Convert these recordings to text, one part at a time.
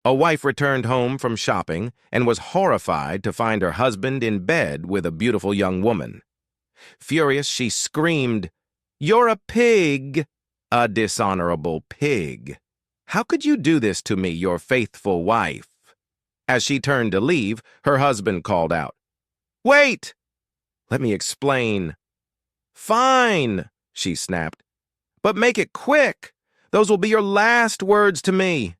A wife returned home from shopping and was horrified to find her husband in bed with a beautiful young woman. Furious, she screamed, "You're a pig! A dishonorable pig! How could you do this to me, your faithful wife?" As she turned to leave, her husband called out, "Wait! Let me explain." "Fine," she snapped, "but make it quick. Those will be your last words to me."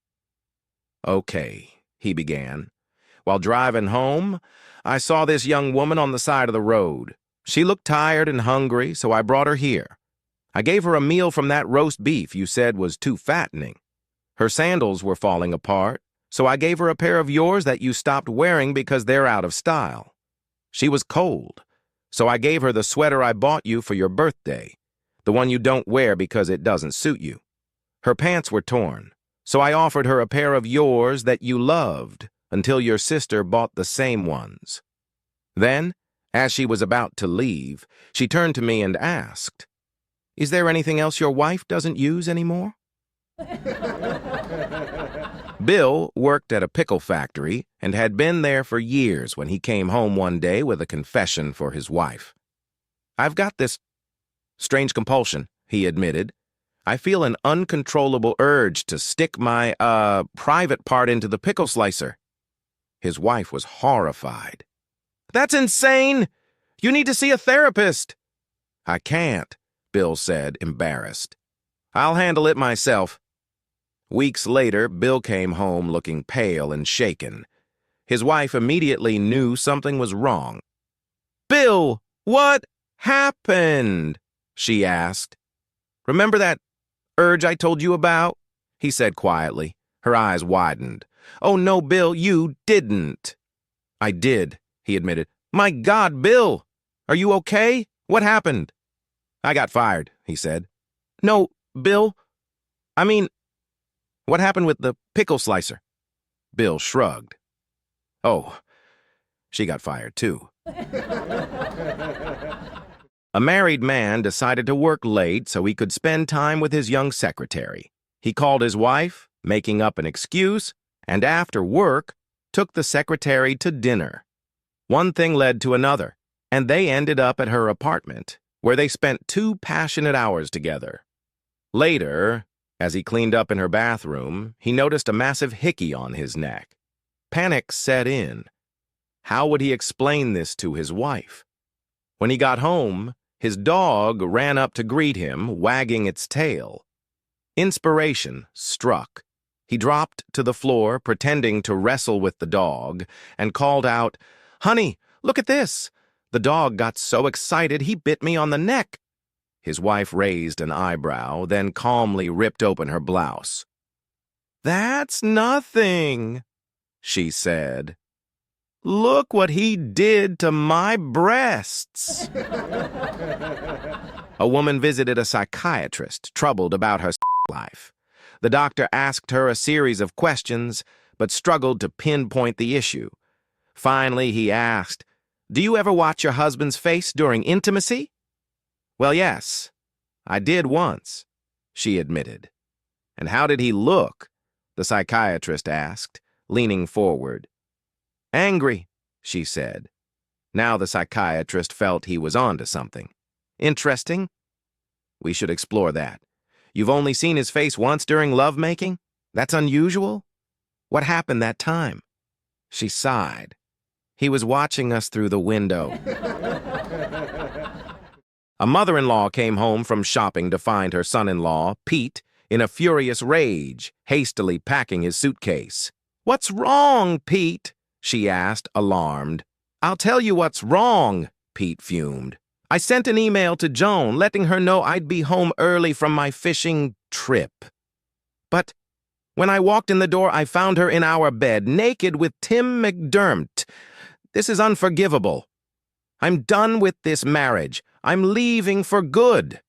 "Okay," he began. "While driving home, I saw this young woman on the side of the road. She looked tired and hungry, so I brought her here. I gave her a meal from that roast beef you said was too fattening. Her sandals were falling apart, so I gave her a pair of yours that you stopped wearing because they're out of style. She was cold, so I gave her the sweater I bought you for your birthday, the one you don't wear because it doesn't suit you. Her pants were torn, so I offered her a pair of yours that you loved until your sister bought the same ones. Then, as she was about to leave, she turned to me and asked, 'Is there anything else your wife doesn't use anymore?'" Bill worked at a pickle factory and had been there for years when he came home one day with a confession for his wife. "I've got this strange compulsion," he admitted. "I feel an uncontrollable urge to stick my, private part into the pickle slicer." His wife was horrified. "That's insane! You need to see a therapist." "I can't," Bill said, embarrassed. "I'll handle it myself." Weeks later, Bill came home looking pale and shaken. His wife immediately knew something was wrong. "Bill, what happened?" she asked. "Remember that urge I told you about?" he said quietly. Her eyes widened. "Oh no, Bill, you didn't." "I did," he admitted. "My God, Bill! Are you okay? What happened?" "I got fired," he said. "No, Bill. I mean, what happened with the pickle slicer?" Bill shrugged. "Oh, she got fired too." A married man decided to work late so he could spend time with his young secretary. He called his wife, making up an excuse, and after work, took the secretary to dinner. One thing led to another, and they ended up at her apartment, where they spent 2 passionate hours together. Later, as he cleaned up in her bathroom, he noticed a massive hickey on his neck. Panic set in. How would he explain this to his wife? When he got home, his dog ran up to greet him, wagging its tail. Inspiration struck. He dropped to the floor, pretending to wrestle with the dog, and called out, "Honey, look at this!" The dog got so excited he bit me on the neck. His wife raised an eyebrow, then calmly ripped open her blouse. "That's nothing," she said. "Look what he did to my breasts." A woman visited a psychiatrist, troubled about her life. The doctor asked her a series of questions, but struggled to pinpoint the issue. Finally, he asked, "Do you ever watch your husband's face during intimacy?" "Well, yes, I did once," she admitted. "And how did he look?" the psychiatrist asked, leaning forward. "Angry," she said. Now the psychiatrist felt he was onto something. "Interesting. We should explore that. You've only seen his face once during lovemaking? That's unusual? What happened that time?" She sighed. "He was watching us through the window." A mother-in-law came home from shopping to find her son-in-law, Pete, in a furious rage, hastily packing his suitcase. "What's wrong, Pete?" she asked, alarmed. "I'll tell you what's wrong," Pete fumed. "I sent an email to Joan letting her know I'd be home early from my fishing trip. But when I walked in the door, I found her in our bed, naked with Tim McDermott. This is unforgivable. I'm done with this marriage. I'm leaving for good."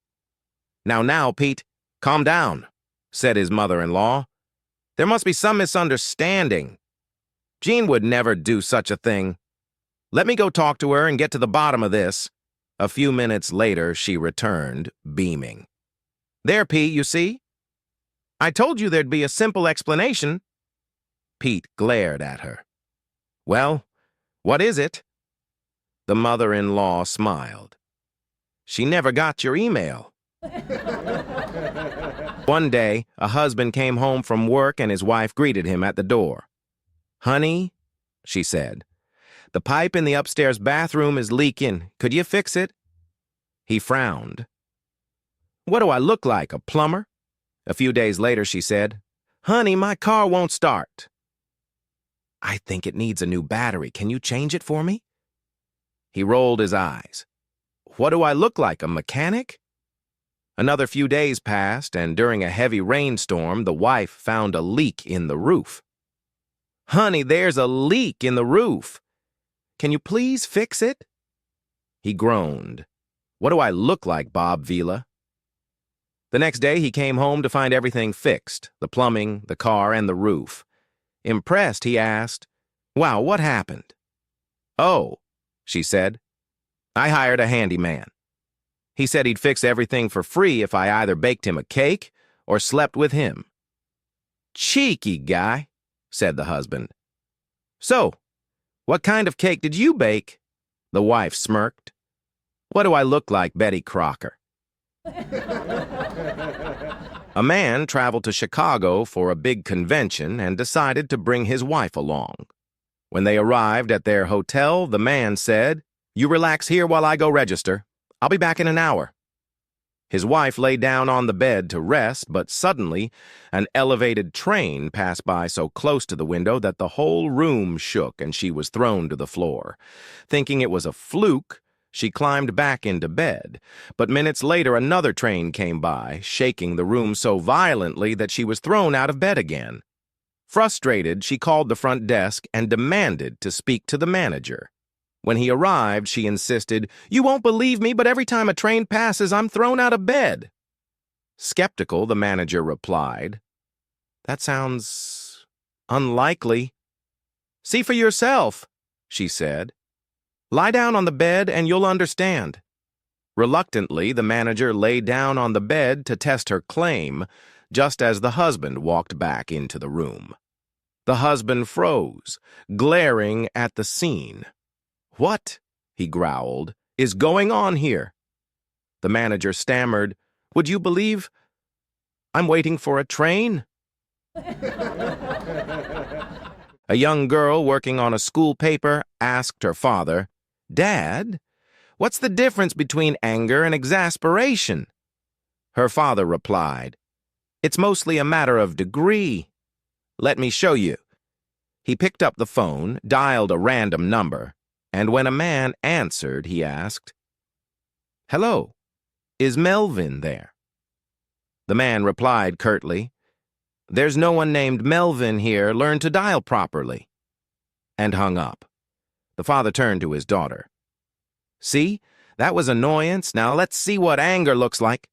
Now, Pete, calm down," said his mother-in-law. "There must be some misunderstanding. Jean would never do such a thing. Let me go talk to her and get to the bottom of this." A few minutes later, she returned, beaming. "There, Pete, you see? I told you there'd be a simple explanation." Pete glared at her. Well, what is it? The mother-in-law smiled. She never got your email. One day, a husband came home from work and his wife greeted him at the door. Honey, she said, the pipe in the upstairs bathroom is leaking. Could you fix it? He frowned. What do I look like, a plumber? A few days later, she said, Honey, my car won't start. I think it needs a new battery. Can you change it for me? He rolled his eyes. What do I look like, a mechanic? Another few days passed, and during a heavy rainstorm, the wife found a leak in the roof. Honey, there's a leak in the roof. Can you please fix it? He groaned. What do I look like, Bob Vila? The next day, he came home to find everything fixed, the plumbing, the car, and the roof. Impressed, he asked, Wow, what happened? Oh, she said, I hired a handyman. He said he'd fix everything for free if I either baked him a cake or slept with him. Cheeky guy, said the husband. So, what kind of cake did you bake? The wife smirked. What do I look like, Betty Crocker? A man traveled to Chicago for a big convention and decided to bring his wife along. When they arrived at their hotel, the man said, You relax here while I go register. I'll be back in an hour. His wife lay down on the bed to rest, but suddenly an elevated train passed by so close to the window that the whole room shook and she was thrown to the floor. Thinking it was a fluke, she climbed back into bed, but minutes later another train came by, shaking the room so violently that she was thrown out of bed again. Frustrated, she called the front desk and demanded to speak to the manager. When he arrived, she insisted, You won't believe me, but every time a train passes, I'm thrown out of bed. Skeptical, the manager replied, That sounds unlikely. See for yourself, she said. Lie down on the bed and you'll understand. Reluctantly, the manager lay down on the bed to test her claim, just as the husband walked back into the room. The husband froze, glaring at the scene. What, he growled, is going on here? The manager stammered, Would you believe I'm waiting for a train? A young girl working on a school paper asked her father, Dad, what's the difference between anger and exasperation? Her father replied, It's mostly a matter of degree. Let me show you. He picked up the phone, dialed a random number, and when a man answered, he asked, Hello, is Melvin there? The man replied curtly, There's no one named Melvin here. Learn to dial properly. And hung up. The father turned to his daughter. See, that was annoyance. Now let's see what anger looks like.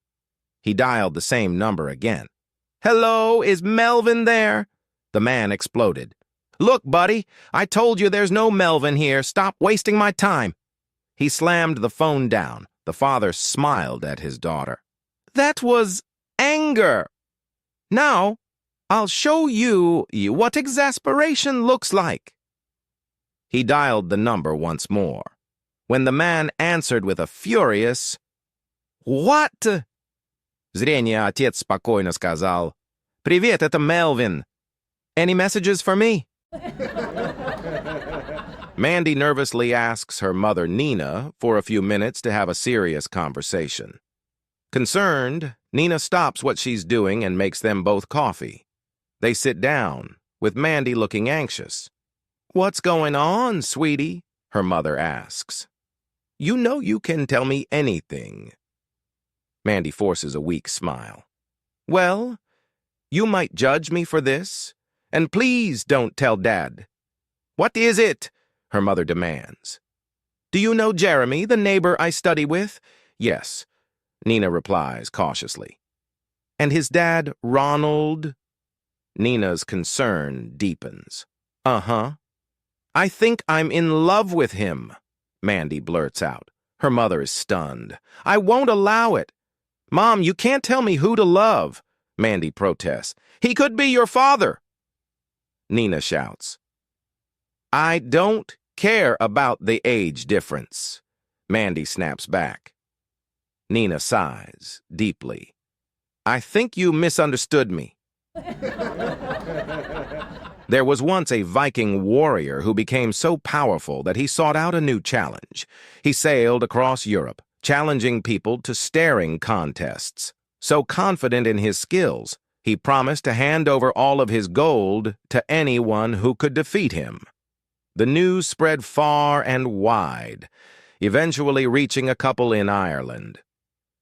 He dialed the same number again. Hello, is Melvin there? The man exploded. Look, buddy, I told you there's no Melvin here. Stop wasting my time. He slammed the phone down. The father smiled at his daughter. That was anger. Now, I'll show you what exasperation looks like. He dialed the number once more. When the man answered with a furious, What? Зрение отец спокойно сказал, Привет, это Melvin. Any messages for me? Mandy nervously asks her mother, Nina, for a few minutes to have a serious conversation. Concerned, Nina stops what she's doing and makes them both coffee. They sit down, with Mandy looking anxious. What's going on, sweetie? Her mother asks. You know you can tell me anything. Mandy forces a weak smile. Well, you might judge me for this, and please don't tell Dad. What is it? Her mother demands. Do you know Jeremy, the neighbor I study with? Yes, Nina replies cautiously. And his dad, Ronald? Nina's concern deepens. Uh-huh. I think I'm in love with him, Mandy blurts out. Her mother is stunned. I won't allow it. Mom, you can't tell me who to love, Mandy protests. He could be your father. Nina shouts. I don't care about the age difference, Mandy snaps back. Nina sighs deeply. I think you misunderstood me. There was once a Viking warrior who became so powerful that he sought out a new challenge. He sailed across Europe, challenging people to staring contests. So confident in his skills, he promised to hand over all of his gold to anyone who could defeat him. The news spread far and wide, eventually reaching a couple in Ireland.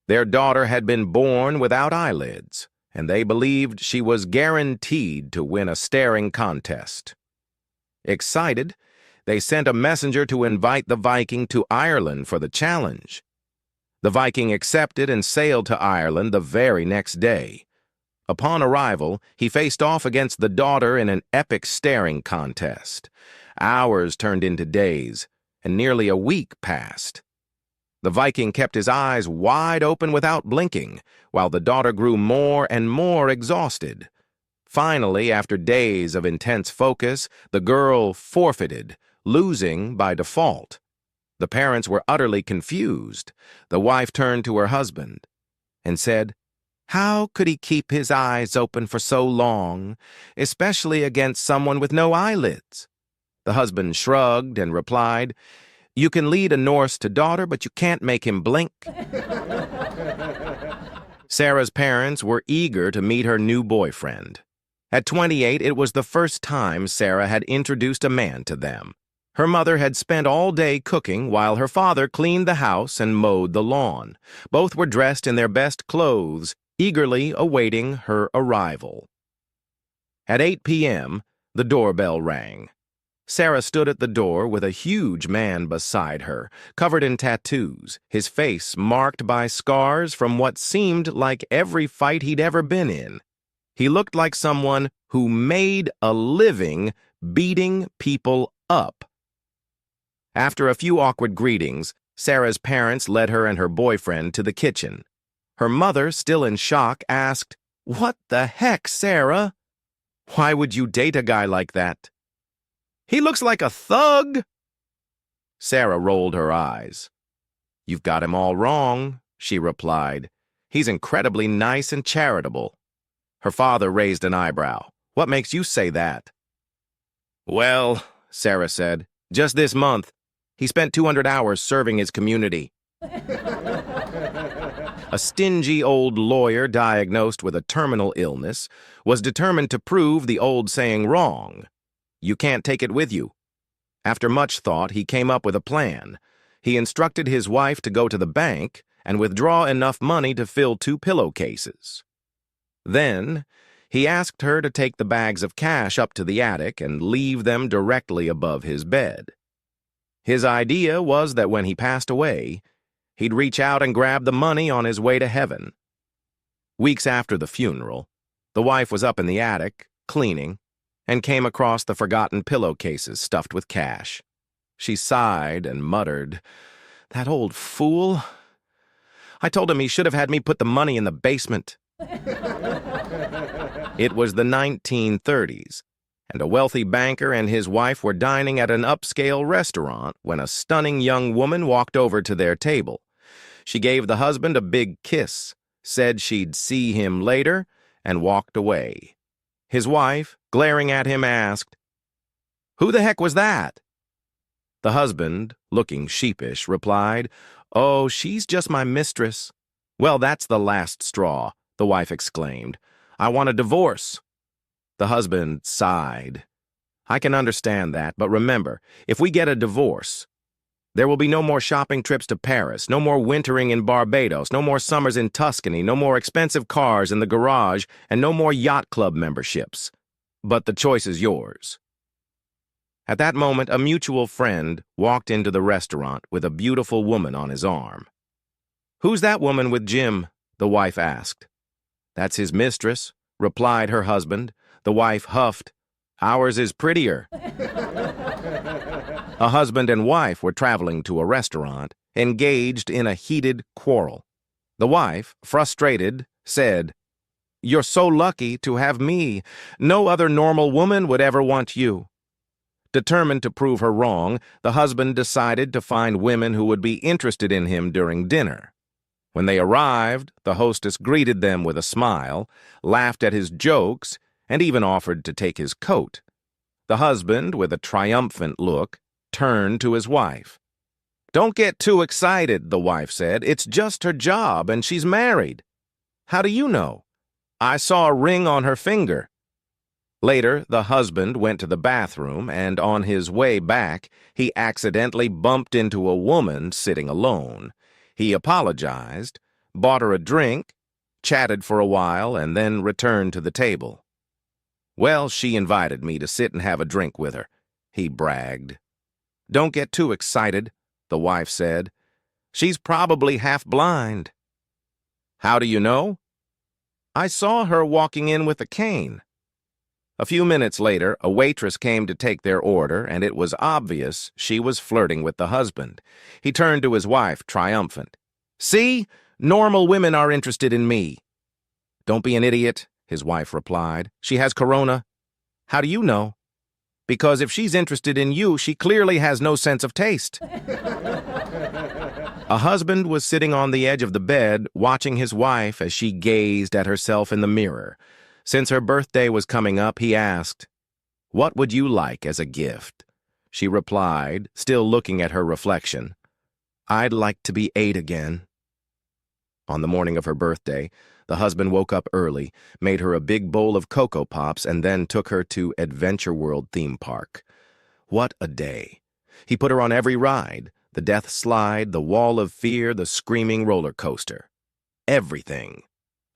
Their daughter had been born without eyelids, and they believed she was guaranteed to win a staring contest. Excited, they sent a messenger to invite the Viking to Ireland for the challenge. The Viking accepted and sailed to Ireland the very next day. Upon arrival, he faced off against the daughter in an epic staring contest. Hours turned into days, and nearly a week passed. The Viking kept his eyes wide open without blinking, while the daughter grew more and more exhausted. Finally, after days of intense focus, the girl forfeited, losing by default. The parents were utterly confused. The wife turned to her husband and said, "How could he keep his eyes open for so long, especially against someone with no eyelids?" The husband shrugged and replied, "You can lead a Norse to daughter, but you can't make him blink." Sarah's parents were eager to meet her new boyfriend. At 28, it was the first time Sarah had introduced a man to them. Her mother had spent all day cooking while her father cleaned the house and mowed the lawn. Both were dressed in their best clothes, eagerly awaiting her arrival. At 8 p.m., the doorbell rang. Sarah stood at the door with a huge man beside her, covered in tattoos, his face marked by scars from what seemed like every fight he'd ever been in. He looked like someone who made a living beating people up. After a few awkward greetings, Sarah's parents led her and her boyfriend to the kitchen. Her mother, still in shock, asked, "What the heck, Sarah? Why would you date a guy like that?" "He looks like a thug." Sarah rolled her eyes. "You've got him all wrong," she replied. "He's incredibly nice and charitable." Her father raised an eyebrow. "What makes you say that?" "Well," Sarah said, "just this month, he spent 200 hours serving his community." A stingy old lawyer diagnosed with a terminal illness was determined to prove the old saying wrong. You can't take it with you. After much thought, he came up with a plan. He instructed his wife to go to the bank and withdraw enough money to fill 2 pillowcases. Then, he asked her to take the bags of cash up to the attic and leave them directly above his bed. His idea was that when he passed away, he'd reach out and grab the money on his way to heaven. Weeks after the funeral, the wife was up in the attic, cleaning, and came across the forgotten pillowcases stuffed with cash. She sighed and muttered, "That old fool. I told him he should have had me put the money in the basement." It was the 1930s, and a wealthy banker and his wife were dining at an upscale restaurant when a stunning young woman walked over to their table. She gave the husband a big kiss, said she'd see him later, and walked away. His wife, glaring at him, asked, "Who the heck was that?" The husband, looking sheepish, replied, "Oh, she's just my mistress." "Well, that's the last straw," the wife exclaimed. "I want a divorce." The husband sighed. "I can understand that, but remember, if we get a divorce, there will be no more shopping trips to Paris, no more wintering in Barbados, no more summers in Tuscany, no more expensive cars in the garage, and no more yacht club memberships. But the choice is yours." At that moment, a mutual friend walked into the restaurant with a beautiful woman on his arm. "Who's that woman with Jim?" the wife asked. "That's his mistress," replied her husband. The wife huffed, "Ours is prettier." A husband and wife were traveling to a restaurant, engaged in a heated quarrel. The wife, frustrated, said, You're so lucky to have me. No other normal woman would ever want you." Determined to prove her wrong, the husband decided to find women who would be interested in him during dinner. When they arrived, the hostess greeted them with a smile, laughed at his jokes, and even offered to take his coat. The husband, with a triumphant look, turned to his wife. "Don't get too excited," the wife said. "It's just her job, and she's married." "How do you know?" "I saw a ring on her finger." Later, the husband went to the bathroom, and on his way back, he accidentally bumped into a woman sitting alone. He apologized, bought her a drink, chatted for a while, and then returned to the table. "Well, she invited me to sit and have a drink with her," he bragged. "Don't get too excited," the wife said. "She's probably half blind." "How do you know?" "I saw her walking in with a cane." A few minutes later, a waitress came to take their order, and it was obvious she was flirting with the husband. He turned to his wife, triumphant. "See? Normal women are interested in me." "Don't be an idiot," his wife replied. "She has corona." "How do you know?" "Because if she's interested in you, she clearly has no sense of taste." A husband was sitting on the edge of the bed, watching his wife as she gazed at herself in the mirror. Since her birthday was coming up, he asked, "What would you like as a gift?" She replied, still looking at her reflection, "I'd like to be 8 again." On the morning of her birthday, the husband woke up early, made her a big bowl of Cocoa Pops, and then took her to Adventure World theme park. What a day! He put her on every ride, the death slide, the wall of fear, the screaming roller coaster. Everything.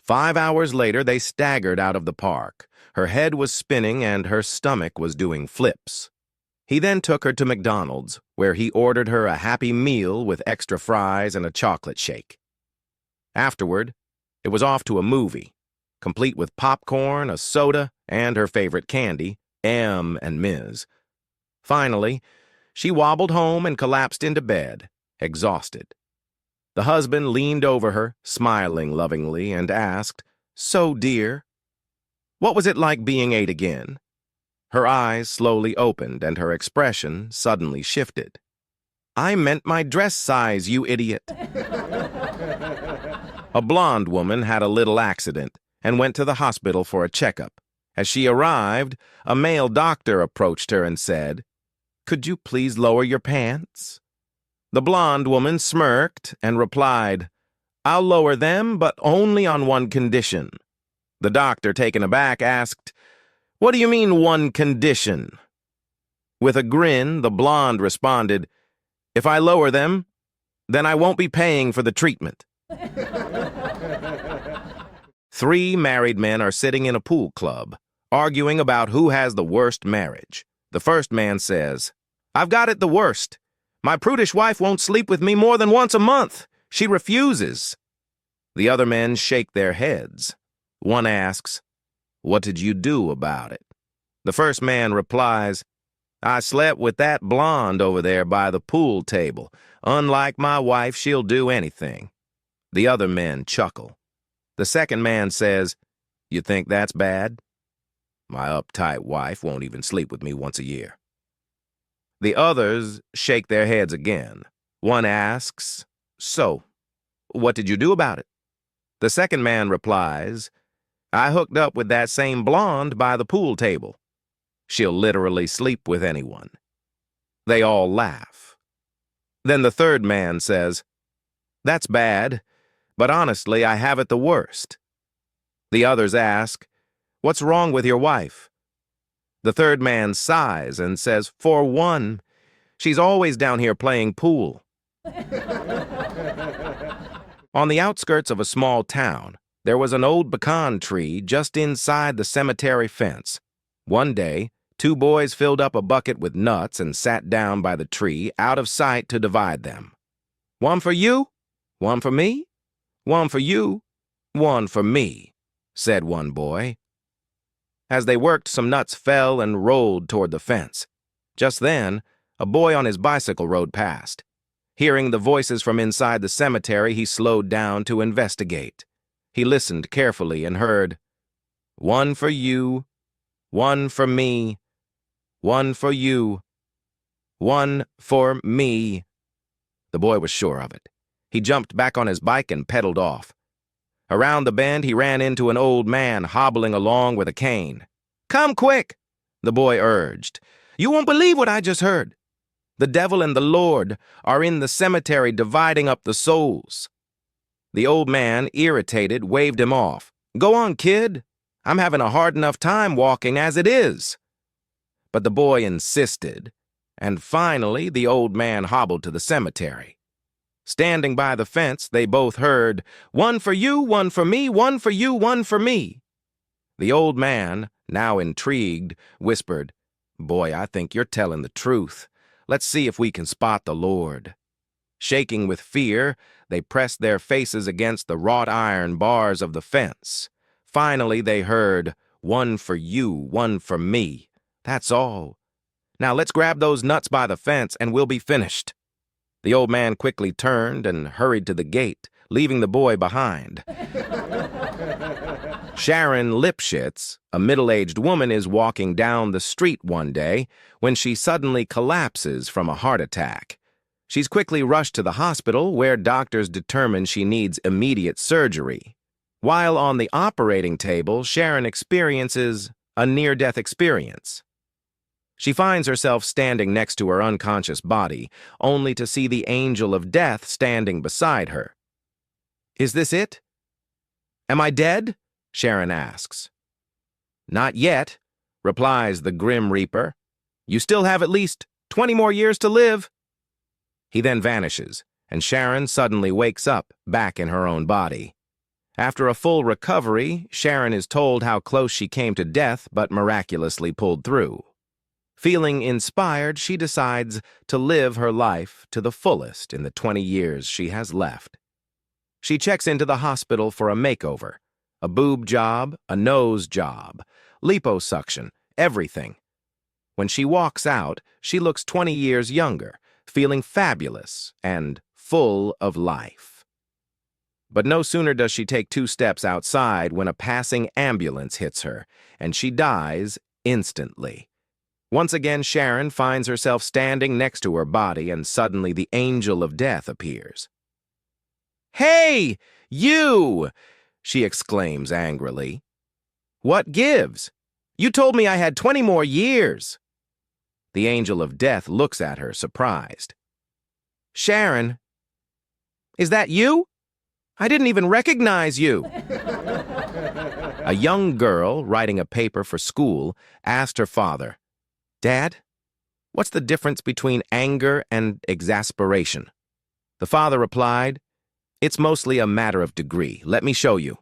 5 hours later, they staggered out of the park. Her head was spinning and her stomach was doing flips. He then took her to McDonald's, where he ordered her a Happy Meal with extra fries and a chocolate shake. Afterward, it was off to a movie, complete with popcorn, a soda, and her favorite candy, M&Ms. Finally, she wobbled home and collapsed into bed, exhausted. The husband leaned over her, smiling lovingly, and asked, "So, dear, what was it like being 8 again?" Her eyes slowly opened, and her expression suddenly shifted. "I meant my dress size, you idiot." A blonde woman had a little accident and went to the hospital for a checkup. As she arrived, a male doctor approached her and said, "Could you please lower your pants?" The blonde woman smirked and replied, "I'll lower them, but only on one condition." The doctor, taken aback, asked, "What do you mean, one condition?" With a grin, the blonde responded, "If I lower them, then I won't be paying for the treatment." 3 married men are sitting in a pool club, arguing about who has the worst marriage. The first man says, "I've got it the worst. My prudish wife won't sleep with me more than once a month. She refuses." The other men shake their heads. One asks, "What did you do about it?" The first man replies, "I slept with that blonde over there by the pool table. Unlike my wife, she'll do anything." The other men chuckle. The second man says, "You think that's bad? My uptight wife won't even sleep with me once a year." The others shake their heads again. One asks, "So, what did you do about it?" The second man replies, "I hooked up with that same blonde by the pool table. She'll literally sleep with anyone." They all laugh. Then the third man says, "That's bad, but honestly, I have it the worst." The others ask, "What's wrong with your wife?" The third man sighs and says, "For one, she's always down here playing pool." On the outskirts of a small town, there was an old pecan tree just inside the cemetery fence. One day, 2 boys filled up a bucket with nuts and sat down by the tree, out of sight, to divide them. "One for you, one for me, one for you, one for me," said one boy. As they worked, some nuts fell and rolled toward the fence. Just then, a boy on his bicycle rode past. Hearing the voices from inside the cemetery, he slowed down to investigate. He listened carefully and heard, One for you, one for me, one for you, one for me. The boy was sure of it. He jumped back on his bike and pedaled off. Around the bend, he ran into an old man hobbling along with a cane. "Come quick," the boy urged. "You won't believe what I just heard. The devil and the Lord are in the cemetery dividing up the souls." The old man, irritated, waved him off. "Go on, kid. I'm having a hard enough time walking as it is." But the boy insisted, and finally the old man hobbled to the cemetery. Standing by the fence, they both heard, "One for you, one for me, one for you, one for me." The old man, now intrigued, whispered, "Boy, I think you're telling the truth. Let's see if we can spot the Lord." Shaking with fear, they pressed their faces against the wrought iron bars of the fence. Finally, they heard, "One for you, one for me. That's all. Now let's grab those nuts by the fence and we'll be finished." The old man quickly turned and hurried to the gate, leaving the boy behind. Sharon Lipshit, a middle-aged woman, is walking down the street one day when she suddenly collapses from a heart attack. She's quickly rushed to the hospital, where doctors determine she needs immediate surgery. While on the operating table, Sharon experiences a near-death experience. She finds herself standing next to her unconscious body, only to see the angel of death standing beside her. "Is this it? Am I dead?" Sharon asks. "Not yet," replies the Grim Reaper. "You still have at least 20 more years to live." He then vanishes, and Sharon suddenly wakes up, back in her own body. After a full recovery, Sharon is told how close she came to death but miraculously pulled through. Feeling inspired, she decides to live her life to the fullest in the 20 years she has left. She checks into the hospital for a makeover, a boob job, a nose job, liposuction, everything. When she walks out, she looks 20 years younger, feeling fabulous and full of life. But no sooner does she take 2 steps outside when a passing ambulance hits her, and she dies instantly. Once again, Sharon finds herself standing next to her body, and suddenly the angel of death appears. "Hey, you!" she exclaims angrily. "What gives? You told me I had 20 more years." The angel of death looks at her, surprised. "Sharon, is that you? I didn't even recognize you." A young girl, writing a paper for school, asked her father, "Dad, what's the difference between anger and exasperation?" The father replied, "It's mostly a matter of degree. Let me show you."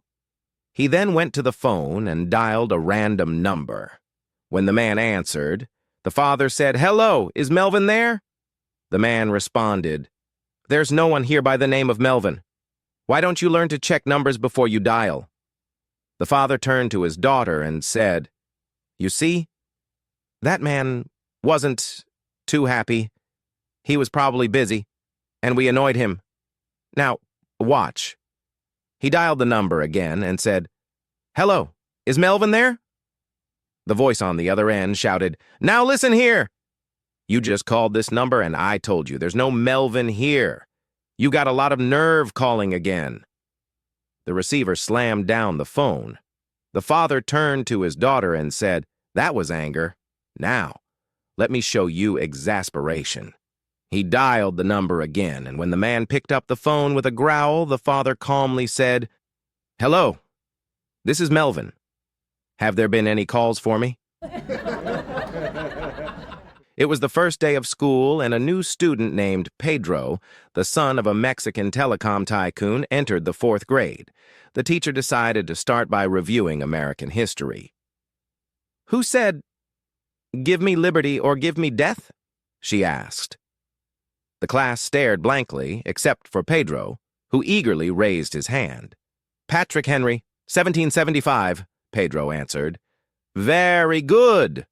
He then went to the phone and dialed a random number. When the man answered, the father said, "Hello, is Melvin there?" The man responded, "There's no one here by the name of Melvin. Why don't you learn to check numbers before you dial?" The father turned to his daughter and said, "You see, that man wasn't too happy. He was probably busy, and we annoyed him. Now, watch." He dialed the number again and said, "Hello, is Melvin there?" The voice on the other end shouted, "Now listen here. You just called this number and I told you there's no Melvin here. You got a lot of nerve calling again." The receiver slammed down the phone. The father turned to his daughter and said, "That was anger. Now, let me show you exasperation." He dialed the number again, and when the man picked up the phone with a growl, the father calmly said, "Hello, this is Melvin. Have there been any calls for me?" It was the first day of school, and a new student named Pedro, the son of a Mexican telecom tycoon, entered the 4th grade. The teacher decided to start by reviewing American history. "Who said, 'Give me liberty or give me death'?" she asked. The class stared blankly, except for Pedro, who eagerly raised his hand. "Patrick Henry, 1775, Pedro answered. "Very good.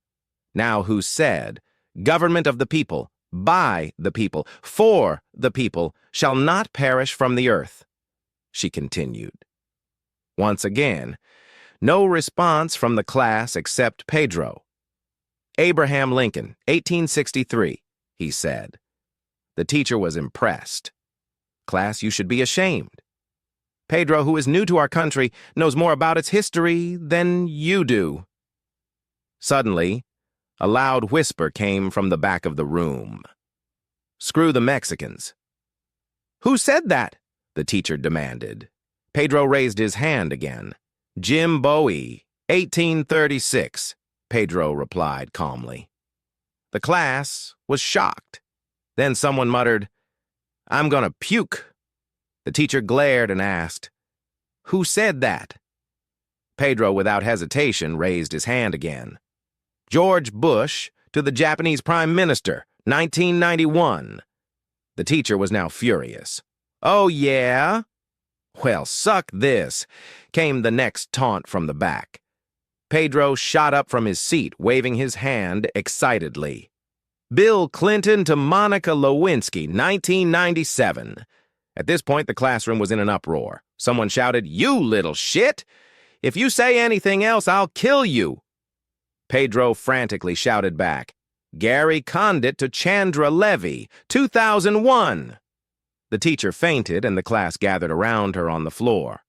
Now who said, 'Government of the people, by the people, for the people, shall not perish from the earth'?" she continued. Once again, No response from the class except Pedro. "Abraham Lincoln, 1863, he said. The teacher was impressed. "Class, you should be ashamed. Pedro, who is new to our country, knows more about its history than you do." Suddenly, a loud whisper came from the back of the room. "Screw the Mexicans." "Who said that?" the teacher demanded. Pedro raised his hand again. "Jim Bowie, 1836, Pedro replied calmly. The class was shocked. Then someone muttered, "I'm gonna puke." The teacher glared and asked, "Who said that?" Pedro, without hesitation, raised his hand again. "George Bush to the Japanese Prime Minister, 1991. The teacher was now furious. "Oh, yeah? Well, suck this," came the next taunt from the back. Pedro shot up from his seat, waving his hand excitedly. "Bill Clinton to Monica Lewinsky, 1997. At this point, the classroom was in an uproar. Someone shouted, "You little shit! If you say anything else, I'll kill you." Pedro frantically shouted back, "Gary Condit to Chandra Levy, 2001. The teacher fainted, and the class gathered around her on the floor.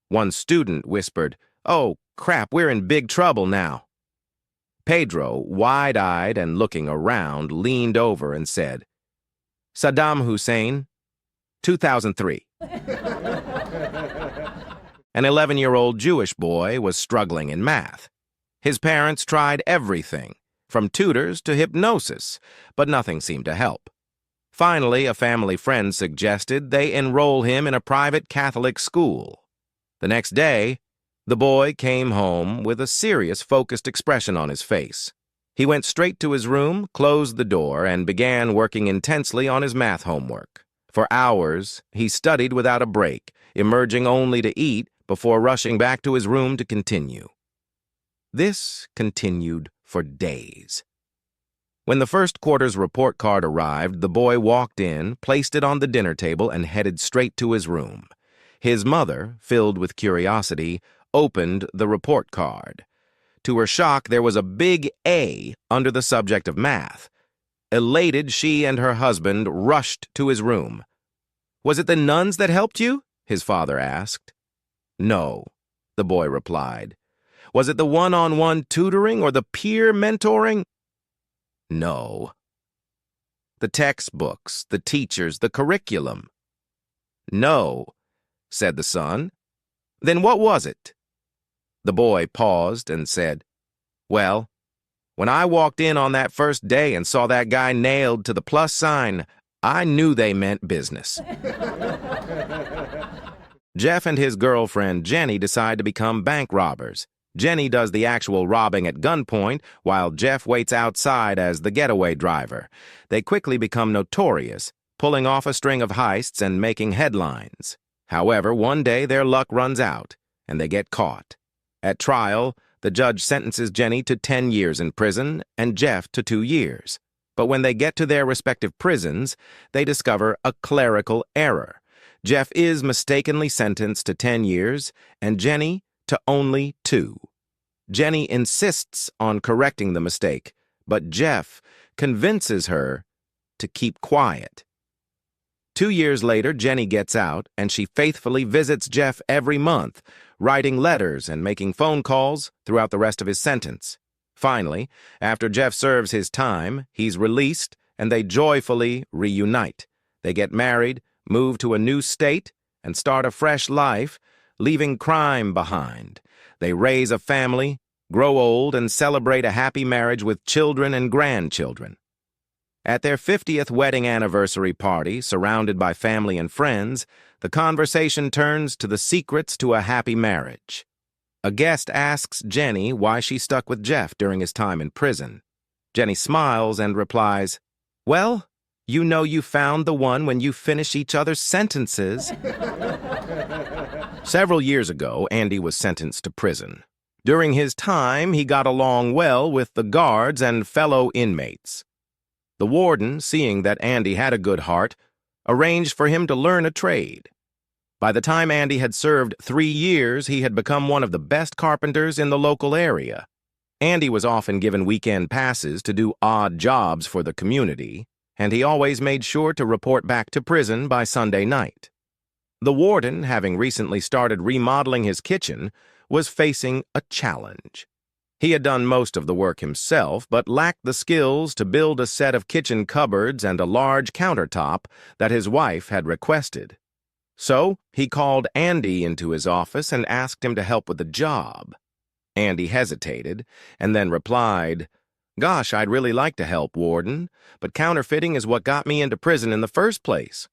One student whispered, "Oh, crap, we're in big trouble now." Pedro, wide-eyed and looking around, leaned over and said, "Saddam Hussein, 2003. An 11-year-old Jewish boy was struggling in math. His parents tried everything, from tutors to hypnosis, but nothing seemed to help. Finally, a family friend suggested they enroll him in a private Catholic school. The next day, the boy came home with a serious, focused expression on his face. He went straight to his room, closed the door, and began working intensely on his math homework. For hours, he studied without a break, emerging only to eat before rushing back to his room to continue. This continued for days. When the first quarter's report card arrived, the boy walked in, placed it on the dinner table, and headed straight to his room. His mother, filled with curiosity, opened the report card. To her shock, there was a big A under the subject of math. Elated, she and her husband rushed to his room. "Was it the nuns that helped you?" his father asked. "No," the boy replied. "Was it the one-on-one tutoring or the peer mentoring?" "No." "The textbooks, the teachers, the curriculum?" "No," said the son. "Then what was it?" The boy paused and said, "Well, when I walked in on that first day and saw that guy nailed to the plus sign, I knew they meant business." Jeff and his girlfriend Jenny decide to become bank robbers. Jenny does the actual robbing at gunpoint, while Jeff waits outside as the getaway driver. They quickly become notorious, pulling off a string of heists and making headlines. However, one day their luck runs out, and they get caught. At trial, the judge sentences Jenny to 10 years in prison and Jeff to 2 years. But when they get to their respective prisons, they discover a clerical error. Jeff is mistakenly sentenced to 10 years, and Jenny to only 2. Jenny insists on correcting the mistake, but Jeff convinces her to keep quiet. 2 years later, Jenny gets out, and she faithfully visits Jeff every month, writing letters and making phone calls throughout the rest of his sentence. Finally, after Jeff serves his time, he's released, and they joyfully reunite. They get married, move to a new state, and start a fresh life, leaving crime behind. They raise a family, grow old, and celebrate a happy marriage with children and grandchildren. At their 50th wedding anniversary party, surrounded by family and friends, the conversation turns to the secrets to a happy marriage. A guest asks Jenny why she stuck with Jeff during his time in prison. Jenny smiles and replies, "Well, you know you found the one when you finish each other's sentences." Several years ago, Andy was sentenced to prison. During his time, he got along well with the guards and fellow inmates. The warden, seeing that Andy had a good heart, arranged for him to learn a trade. By the time Andy had served 3 years, he had become one of the best carpenters in the local area. Andy was often given weekend passes to do odd jobs for the community, and he always made sure to report back to prison by Sunday night. The warden, having recently started remodeling his kitchen, was facing a challenge. He had done most of the work himself, but lacked the skills to build a set of kitchen cupboards and a large countertop that his wife had requested. So he called Andy into his office and asked him to help with the job. Andy hesitated and then replied, "Gosh, I'd really like to help, Warden, but counterfeiting is what got me into prison in the first place."